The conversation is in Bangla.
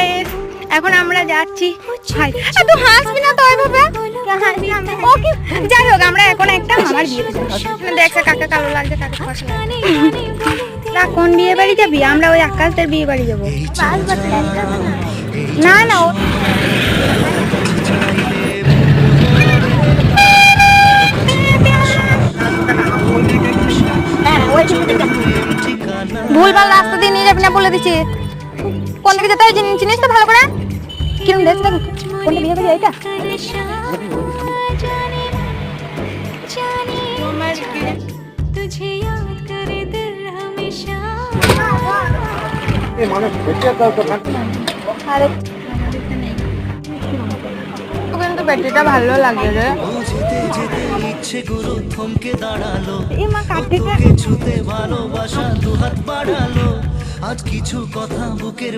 গাইস, এখন আমরা যাচ্ছি। ভাই তুই হাসবি না তো ওইভাবে, ওকে যাই হোক আমরা এখন একটা মামার বিয়ে দেখছে, কাকা কালো লাগছে, কাকা ফসা না। কোন বিয়ে বাড়ি যাবি? আমরা ওই আকাশদের বিয়ে বাড়ি যাবো। না না ভুলভাল রাস্তা দিয়ে নিয়ে যাবি না বলে দিচ্ছি। কোন দিকে যেতে হয় চিনিস তো ভালো করে? কিরম দেখছে কোনটা বিয়ে বাড়ি? এইটা तुझे याद करे दिल हमेशा। আরে কিন্তু ব্যাটারিটা ভালো লাগে রে। এই মা কাটতে ছুতে ভালোবাসা দুহাত বাড়ালো, আজ কিছু কথা বুকের